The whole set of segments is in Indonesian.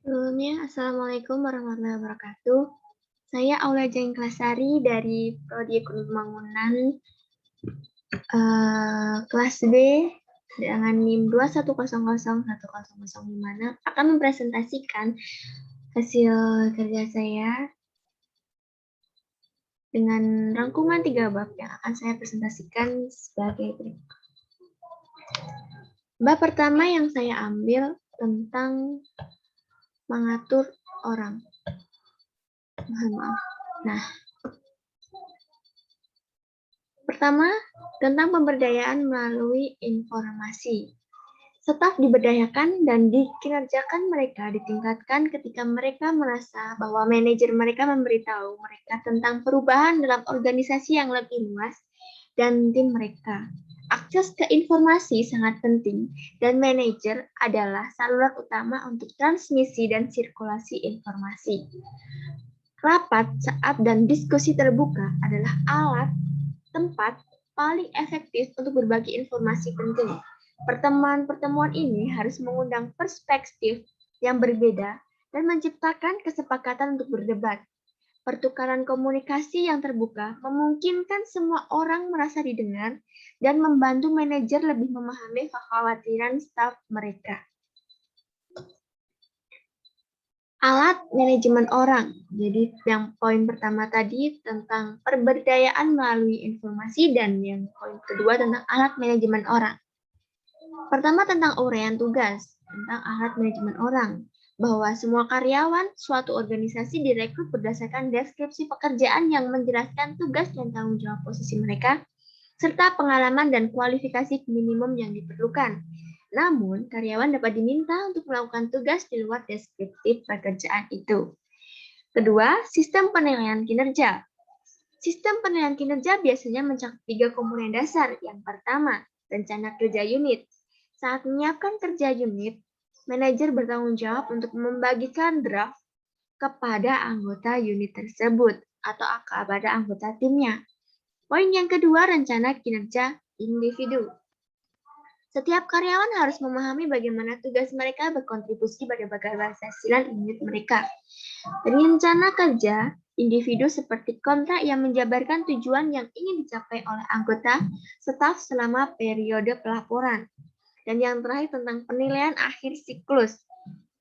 Sebelumnya, Assalamualaikum warahmatullahi wabarakatuh. Saya Aula Jeng Klasari dari Prodi Ekonomi Pembangunan kelas B dengan NIM 210010056 akan mempresentasikan hasil kerja saya dengan rangkuman 3 bab yang akan saya presentasikan sebagai berikut. Bab pertama yang saya ambil tentang mengatur orang. Maaf. Nah, pertama, tentang pemberdayaan melalui informasi. Staf diberdayakan dan dikinerjakan mereka ditingkatkan ketika mereka merasa bahwa manajer mereka memberitahu mereka tentang perubahan dalam organisasi yang lebih luas dan tim mereka. Akses ke informasi sangat penting dan manajer adalah saluran utama untuk transmisi dan sirkulasi informasi. Rapat, saat, dan diskusi terbuka adalah alat tempat paling efektif untuk berbagi informasi penting. Pertemuan-pertemuan ini harus mengundang perspektif yang berbeda dan menciptakan kesepakatan untuk berdebat. Pertukaran komunikasi yang terbuka memungkinkan semua orang merasa didengar dan membantu manajer lebih memahami kekhawatiran staf mereka. Alat manajemen orang. Jadi yang poin pertama tadi tentang pemberdayaan melalui informasi dan yang poin kedua tentang alat manajemen orang. Pertama tentang uraian tugas, tentang alat manajemen orang. Bahwa semua karyawan suatu organisasi direkrut berdasarkan deskripsi pekerjaan yang menjelaskan tugas dan tanggung jawab posisi mereka, serta pengalaman dan kualifikasi minimum yang diperlukan. Namun, karyawan dapat diminta untuk melakukan tugas di luar deskriptif pekerjaan itu. Kedua, sistem penilaian kinerja. Sistem penilaian kinerja biasanya mencakup 3 komponen dasar. Yang pertama, rencana kerja unit. Saat menyiapkan kerja unit, manajer bertanggung jawab untuk membagikan draft kepada anggota unit tersebut atau kepada anggota timnya. Poin yang kedua, rencana kinerja individu. Setiap karyawan harus memahami bagaimana tugas mereka berkontribusi pada keberhasilan unit mereka. Rencana kerja individu seperti kontrak yang menjabarkan tujuan yang ingin dicapai oleh anggota staf selama periode pelaporan. Dan yang terakhir tentang penilaian akhir siklus.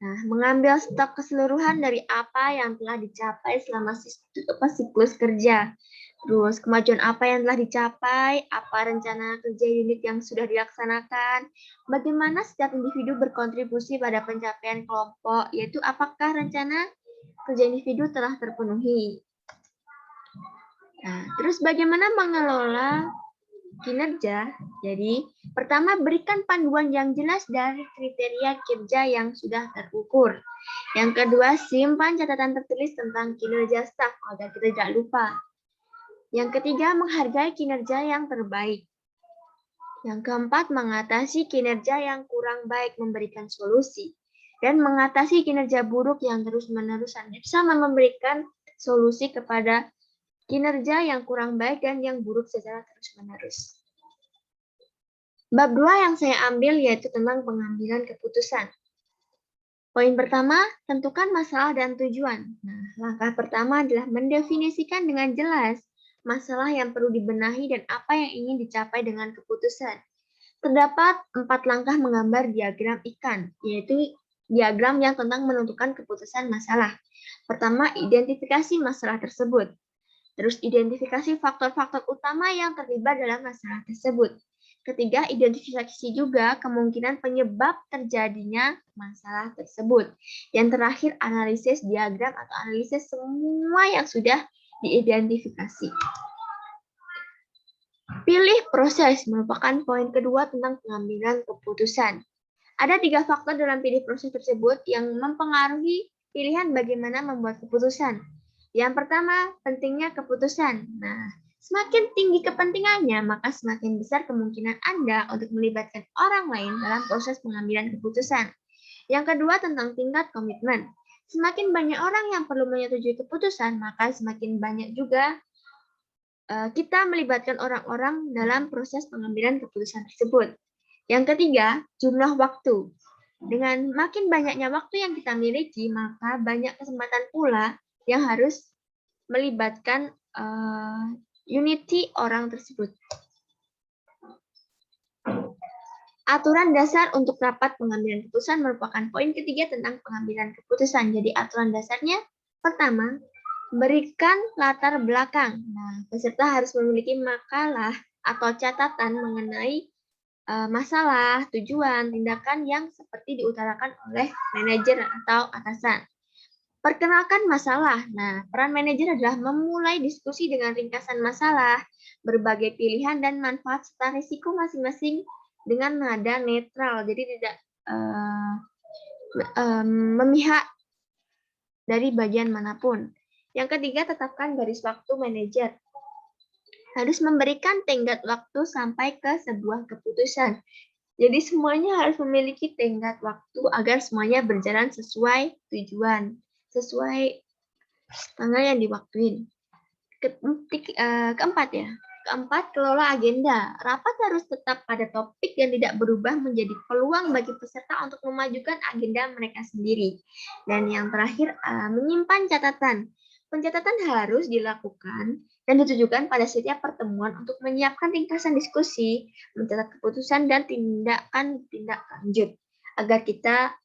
Nah, mengambil stok keseluruhan dari apa yang telah dicapai selama siklus kerja. Terus kemajuan apa yang telah dicapai, apa rencana kerja unit yang sudah dilaksanakan, bagaimana setiap individu berkontribusi pada pencapaian kelompok, yaitu apakah rencana kerja individu telah terpenuhi. Nah, terus bagaimana mengelola kinerja? Jadi, pertama berikan panduan yang jelas dari kriteria kerja yang sudah terukur. Yang kedua, simpan catatan tertulis tentang kinerja staf agar kita tidak lupa. Yang ketiga, menghargai kinerja yang terbaik. Yang keempat, mengatasi kinerja yang kurang baik, memberikan solusi. Dan mengatasi kinerja buruk yang terus-menerus sama memberikan solusi kepada kinerja yang kurang baik dan yang buruk secara terus-menerus. Bab 2 yang saya ambil yaitu tentang pengambilan keputusan. Poin pertama, tentukan masalah dan tujuan. Nah, langkah pertama adalah mendefinisikan dengan jelas masalah yang perlu dibenahi dan apa yang ingin dicapai dengan keputusan. Terdapat 4 langkah menggambar diagram ikan, yaitu diagram yang tentang menentukan keputusan masalah. Pertama, identifikasi masalah tersebut. Terus, identifikasi faktor-faktor utama yang terlibat dalam masalah tersebut. Ketiga, identifikasi juga kemungkinan penyebab terjadinya masalah tersebut. Yang terakhir, analisis diagram atau analisis semua yang sudah diidentifikasi. Pilih proses merupakan poin kedua tentang pengambilan keputusan. Ada 3 faktor dalam pilih proses tersebut yang mempengaruhi pilihan bagaimana membuat keputusan. Yang pertama, pentingnya keputusan. Nah, semakin tinggi kepentingannya, maka semakin besar kemungkinan Anda untuk melibatkan orang lain dalam proses pengambilan keputusan. Yang kedua, tentang tingkat komitmen. Semakin banyak orang yang perlu menyetujui keputusan, maka semakin banyak juga kita melibatkan orang-orang dalam proses pengambilan keputusan tersebut. Yang ketiga, jumlah waktu. Dengan makin banyaknya waktu yang kita miliki, maka banyak kesempatan pula yang harus melibatkan unity orang tersebut. Aturan dasar untuk rapat pengambilan keputusan merupakan poin ketiga tentang pengambilan keputusan. Jadi aturan dasarnya pertama, berikan latar belakang. Nah, peserta harus memiliki makalah atau catatan mengenai masalah, tujuan, tindakan yang seperti diutarakan oleh manajer atau atasan. Perkenalkan masalah. Nah, peran manajer adalah memulai diskusi dengan ringkasan masalah, berbagai pilihan dan manfaat serta risiko masing-masing dengan nada netral. Jadi tidak memihak dari bagian manapun. Yang ketiga, tetapkan garis waktu manajer. Harus memberikan tenggat waktu sampai ke sebuah keputusan. Jadi semuanya harus memiliki tenggat waktu agar semuanya berjalan sesuai tujuan, sesuai tanggal yang diwaktuin. Keempat ya. Keempat, kelola agenda. Rapat harus tetap pada topik dan tidak berubah menjadi peluang bagi peserta untuk memajukan agenda mereka sendiri. Dan yang terakhir, menyimpan catatan. Pencatatan harus dilakukan dan ditujukan pada setiap pertemuan untuk menyiapkan ringkasan diskusi, mencatat keputusan, dan tindakan tindak lanjut. Agar kita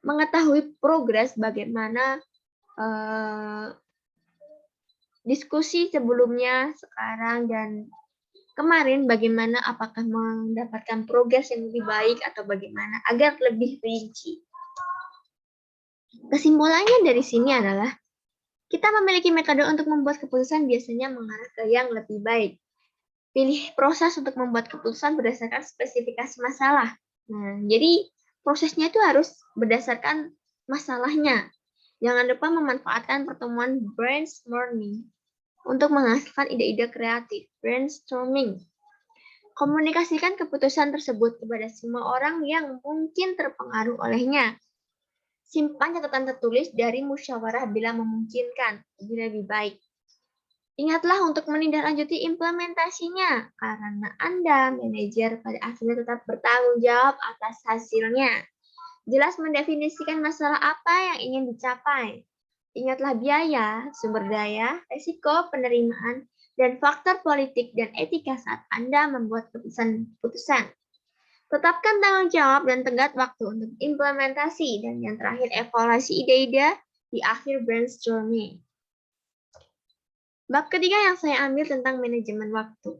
mengetahui progres bagaimana diskusi sebelumnya, sekarang, dan kemarin bagaimana, apakah mendapatkan progres yang lebih baik atau bagaimana, agar lebih rinci. Kesimpulannya dari sini adalah, kita memiliki metode untuk membuat keputusan biasanya mengarah ke yang lebih baik. Pilih proses untuk membuat keputusan berdasarkan spesifikasi masalah. Nah, jadi prosesnya itu harus berdasarkan masalahnya. Jangan lupa memanfaatkan pertemuan brainstorming untuk menghasilkan ide-ide kreatif, brainstorming. Komunikasikan keputusan tersebut kepada semua orang yang mungkin terpengaruh olehnya. Simpan catatan tertulis dari musyawarah bila memungkinkan, lebih baik. Ingatlah untuk menindaklanjuti implementasinya, karena Anda, manajer, pada akhirnya tetap bertanggung jawab atas hasilnya. Jelas mendefinisikan masalah apa yang ingin dicapai. Ingatlah biaya, sumber daya, risiko, penerimaan, dan faktor politik dan etika saat Anda membuat keputusan. Tetapkan tanggung jawab dan tenggat waktu untuk implementasi. Dan yang terakhir, evaluasi ide-ide di akhir brainstorming. Bab ketiga yang saya ambil tentang manajemen waktu.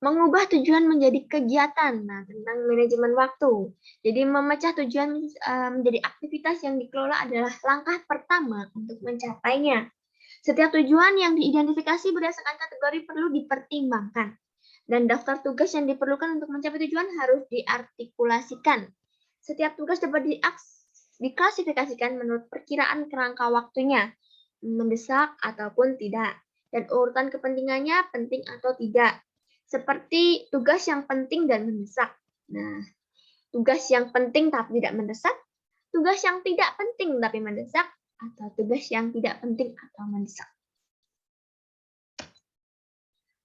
Mengubah tujuan menjadi kegiatan. Nah, tentang manajemen waktu. Jadi memecah tujuan menjadi aktivitas yang dikelola adalah langkah pertama untuk mencapainya. Setiap tujuan yang diidentifikasi berdasarkan kategori perlu dipertimbangkan. Dan daftar tugas yang diperlukan untuk mencapai tujuan harus diartikulasikan. Setiap tugas dapat diklasifikasikan menurut perkiraan kerangka waktunya, mendesak ataupun tidak, dan urutan kepentingannya penting atau tidak. Seperti tugas yang penting dan mendesak. Nah, tugas yang penting tapi tidak mendesak, tugas yang tidak penting tapi mendesak, atau tugas yang tidak penting atau mendesak.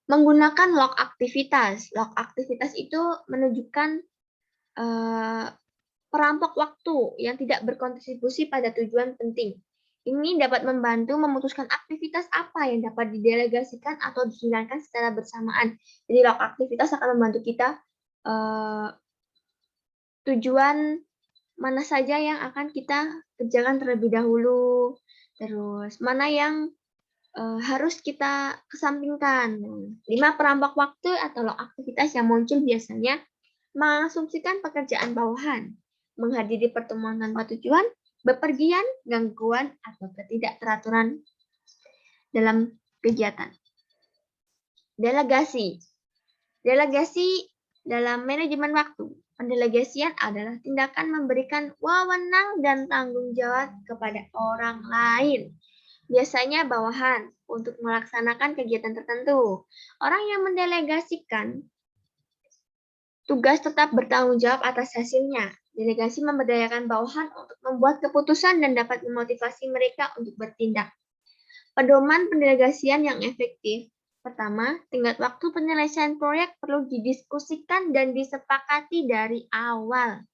Menggunakan log aktivitas. Log aktivitas itu menunjukkan perampok waktu yang tidak berkontribusi pada tujuan penting. Ini dapat membantu memutuskan aktivitas apa yang dapat didelegasikan atau dihindarkan secara bersamaan. Jadi log aktivitas akan membantu kita tujuan mana saja yang akan kita kerjakan terlebih dahulu, terus mana yang harus kita kesampingkan. 5 perampok waktu atau log aktivitas yang muncul biasanya mengasumsikan pekerjaan bawahan, menghadiri pertemuan tanpa tujuan, bepergian, gangguan, atau ketidakteraturan dalam kegiatan. Delegasi. Delegasi dalam manajemen waktu. Pendelegasian adalah tindakan memberikan wewenang dan tanggung jawab kepada orang lain. Biasanya bawahan untuk melaksanakan kegiatan tertentu. Orang yang mendelegasikan tugas tetap bertanggung jawab atas hasilnya. Delegasi memberdayakan bawahan untuk membuat keputusan dan dapat memotivasi mereka untuk bertindak. Pedoman pendelegasian yang efektif. Pertama, tenggat waktu penyelesaian proyek perlu didiskusikan dan disepakati dari awal.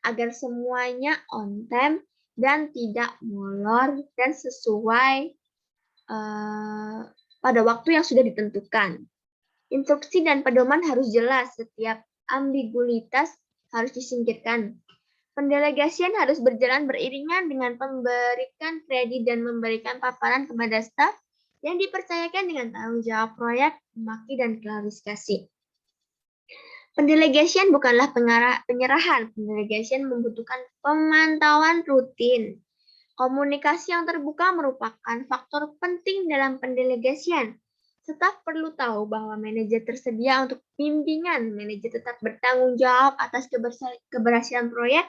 agar semuanya on time dan tidak molor dan sesuai pada waktu yang sudah ditentukan. Instruksi dan pedoman harus jelas, setiap ambiguitas harus disingkirkan. Pendelegasian harus berjalan beriringan dengan memberikan kredit dan memberikan paparan kepada staf yang dipercayakan dengan tanggung jawab proyek, memaki, dan klarifikasi. Pendelegasian bukanlah penyerahan. Pendelegasian membutuhkan pemantauan rutin. Komunikasi yang terbuka merupakan faktor penting dalam pendelegasian. Staf perlu tahu bahwa manajer tersedia untuk bimbingan. Manajer tetap bertanggung jawab atas keberhasilan proyek,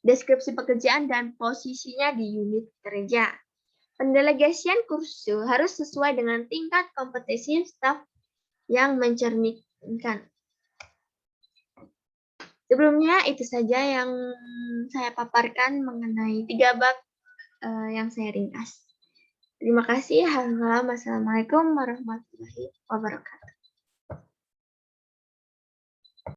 deskripsi pekerjaan, dan posisinya di unit kerja. Pendelegasian kursus harus sesuai dengan tingkat kompetensi staf yang mencerminkan. Sebelumnya itu saja yang saya paparkan mengenai 3 bab yang saya ringkas. Terima kasih. Assalamualaikum warahmatullahi wabarakatuh.